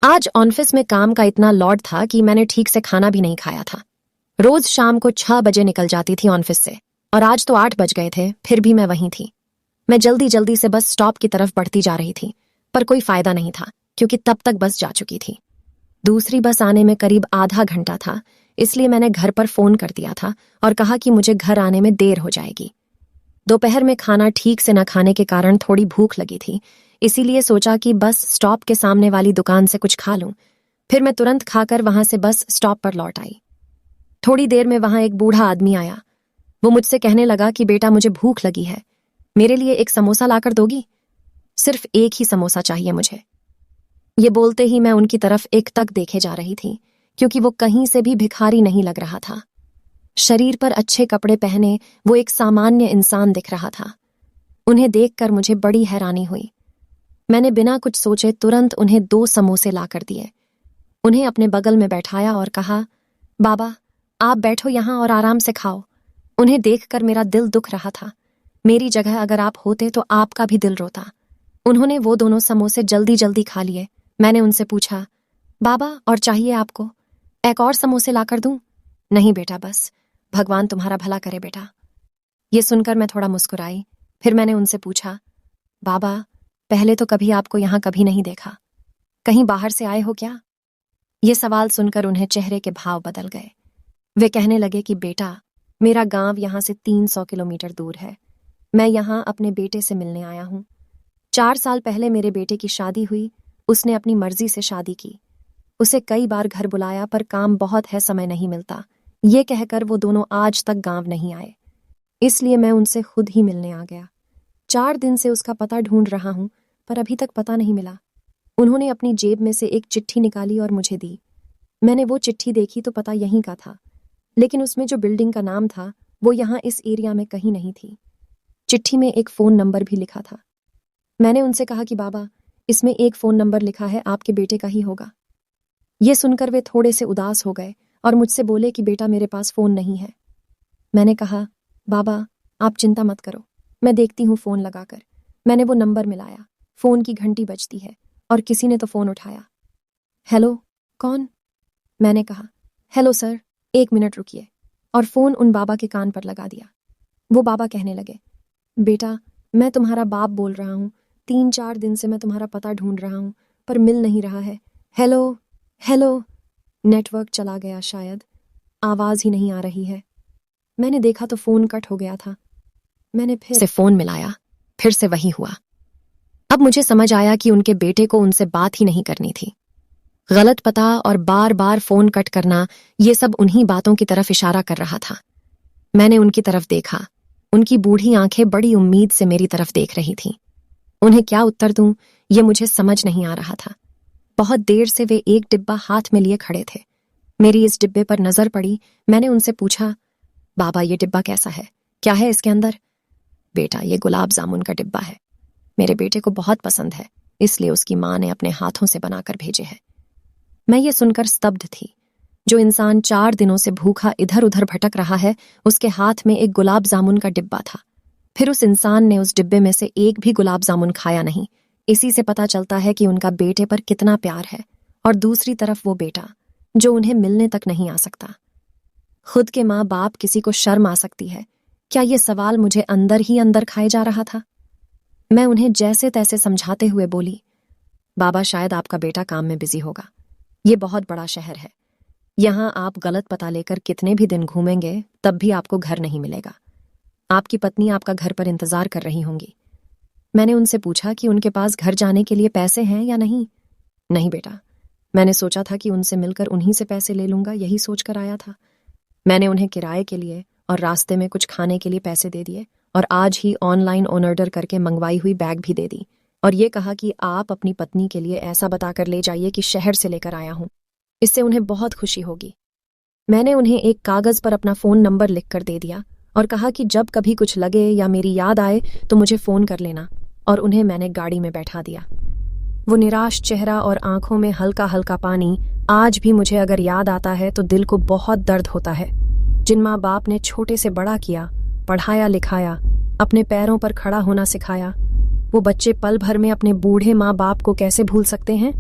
आज ऑफिस में काम का इतना लोड था कि मैंने ठीक से खाना भी नहीं खाया था। रोज शाम को 6 बजे निकल जाती थी ऑफिस से, और आज तो 8 बज गए थे, फिर भी मैं वहीं थी। मैं जल्दी जल्दी से बस स्टॉप की तरफ बढ़ती जा रही थी, पर कोई फायदा नहीं था क्योंकि तब तक बस जा चुकी थी। दूसरी बस आने में करीब आधा घंटा था, इसलिए मैंने घर पर फोन कर दिया था और कहा कि मुझे घर आने में देर हो जाएगी। दोपहर में खाना ठीक से न खाने के कारण थोड़ी भूख लगी थी, इसीलिए सोचा कि बस स्टॉप के सामने वाली दुकान से कुछ खा लूं। फिर मैं तुरंत खाकर वहां से बस स्टॉप पर लौट आई। थोड़ी देर में वहां एक बूढ़ा आदमी आया। वो मुझसे कहने लगा कि बेटा, मुझे भूख लगी है, मेरे लिए एक समोसा लाकर दोगी? सिर्फ एक ही समोसा चाहिए मुझे। ये बोलते ही मैं उनकी तरफ एकटक देखे जा रही थी, क्योंकि वो कहीं से भी भिखारी नहीं लग रहा था। शरीर पर अच्छे कपड़े पहने वो एक सामान्य इंसान दिख रहा था। उन्हें देखकर मुझे बड़ी हैरानी हुई। मैंने बिना कुछ सोचे तुरंत उन्हें 2 समोसे लाकर दिए। उन्हें अपने बगल में बैठाया और कहा, बाबा, आप बैठो यहाँ और आराम से खाओ। उन्हें देखकर मेरा दिल दुख रहा था। मेरी जगह अगर आप होते तो आपका भी दिल रोता। उन्होंने वो दोनों समोसे जल्दी जल्दी खा लिए। मैंने उनसे पूछा, बाबा, और चाहिए आपको? एक और समोसे लाकर दूं? नहीं बेटा, बस, भगवान तुम्हारा भला करे बेटा। ये सुनकर मैं थोड़ा मुस्कुराई। फिर मैंने उनसे पूछा, बाबा, पहले तो कभी आपको यहाँ कभी नहीं देखा, कहीं बाहर से आए हो क्या? ये सवाल सुनकर उन्हें चेहरे के भाव बदल गए। वे कहने लगे कि बेटा, मेरा गांव यहाँ से 300 किलोमीटर दूर है। मैं यहाँ अपने बेटे से मिलने आया हूँ। 4 साल पहले मेरे बेटे की शादी हुई। उसने अपनी मर्जी से शादी की। उसे कई बार घर बुलाया, पर काम बहुत है, समय नहीं मिलता। ये कहकर वो दोनों आज तक गांव नहीं आए, इसलिए मैं उनसे खुद ही मिलने आ गया। 4 दिन से उसका पता ढूंढ रहा हूं, पर अभी तक पता नहीं मिला। उन्होंने अपनी जेब में से एक चिट्ठी निकाली और मुझे दी। मैंने वो चिट्ठी देखी तो पता यहीं का था, लेकिन उसमें जो बिल्डिंग का नाम था वो यहाँ इस एरिया में कहीं नहीं थी। चिट्ठी में एक फ़ोन नंबर भी लिखा था। मैंने उनसे कहा कि बाबा, इसमें एक फ़ोन नंबर लिखा है, आपके बेटे का ही होगा। ये सुनकर वे थोड़े से उदास हो गए और मुझसे बोले कि बेटा, मेरे पास फ़ोन नहीं है। मैंने कहा, बाबा, आप चिंता मत करो, मैं देखती हूँ फ़ोन लगाकर। मैंने वो नंबर मिलाया। फ़ोन की घंटी बजती है और किसी ने तो फ़ोन उठाया। हेलो, कौन? मैंने कहा, हेलो सर, 1 मिनट रुकिए, और फ़ोन उन बाबा के कान पर लगा दिया। वो बाबा कहने लगे, बेटा, मैं तुम्हारा बाप बोल रहा हूँ। 3-4 दिन से मैं तुम्हारा पता ढूंढ रहा हूँ, पर मिल नहीं रहा है। Hello hello. नेटवर्क चला गया शायद, आवाज़ ही नहीं आ रही है। मैंने देखा तो फ़ोन कट हो गया था। मैंने फिर से फ़ोन मिलाया, फिर से वही हुआ। अब मुझे समझ आया कि उनके बेटे को उनसे बात ही नहीं करनी थी। गलत पता और बार बार फ़ोन कट करना, ये सब उन्हीं बातों की तरफ इशारा कर रहा था। मैंने उनकी तरफ देखा। उनकी बूढ़ी आंखें बड़ी उम्मीद से मेरी तरफ देख रही थीं। उन्हें क्या उत्तर दूं, ये मुझे समझ नहीं आ रहा था। बहुत देर से वे एक डिब्बा हाथ में लिए खड़े थे। मेरी इस डिब्बे पर नजर पड़ी। मैंने उनसे पूछा, बाबा, ये डिब्बा कैसा है? क्या है इसके अंदर? बेटा, ये गुलाब जामुन का डिब्बा है। मेरे बेटे को बहुत पसंद है, इसलिए उसकी माँ ने अपने हाथों से बनाकर भेजे हैं। मैं ये सुनकर स्तब्ध थी। जो इंसान 4 दिनों से भूखा इधर उधर भटक रहा है, उसके हाथ में एक गुलाब जामुन का डिब्बा था। फिर उस इंसान ने उस डिब्बे में से एक भी गुलाब जामुन खाया नहीं। इसी से पता चलता है कि उनका बेटे पर कितना प्यार है। और दूसरी तरफ वो बेटा, जो उन्हें मिलने तक नहीं आ सकता। खुद के माँ बाप किसी को शर्म आ सकती है? क्या ये सवाल मुझे अंदर ही अंदर खाए जा रहा था? मैं उन्हें जैसे तैसे समझाते हुए बोली, बाबा, शायद आपका बेटा काम में बिजी होगा। ये बहुत बड़ा शहर है। यहाँ आप गलत पता लेकर कितने भी दिन घूमेंगे, तब भी आपको घर नहीं मिलेगा। आपकी पत्नी आपका घर पर इंतजार कर रही होंगी। मैंने उनसे पूछा कि उनके पास घर जाने के लिए पैसे हैं या नहीं। नहीं बेटा, मैंने सोचा था कि उनसे मिलकर उन्हीं से पैसे ले लूंगा, यही सोचकर आया था। मैंने उन्हें किराए के लिए और रास्ते में कुछ खाने के लिए पैसे दे दिए, और आज ही ऑनलाइन ऑर्डर करके मंगवाई हुई बैग भी दे दी, और ये कहा कि आप अपनी पत्नी के लिए ऐसा बताकर ले जाइए कि शहर से लेकर आया हूं, इससे उन्हें बहुत खुशी होगी। मैंने उन्हें एक कागज पर अपना फ़ोन नंबर लिखकर दे दिया और कहा कि जब कभी कुछ लगे या मेरी याद आए तो मुझे फ़ोन कर लेना, और उन्हें मैंने गाड़ी में बैठा दिया। वो निराश चेहरा और आंखों में हल्का हल्का पानी आज भी मुझे अगर याद आता है तो दिल को बहुत दर्द होता है। जिन माँ बाप ने छोटे से बड़ा किया, पढ़ाया लिखाया, अपने पैरों पर खड़ा होना सिखाया, वो बच्चे पल भर में अपने बूढ़े माँ बाप को कैसे भूल सकते हैं?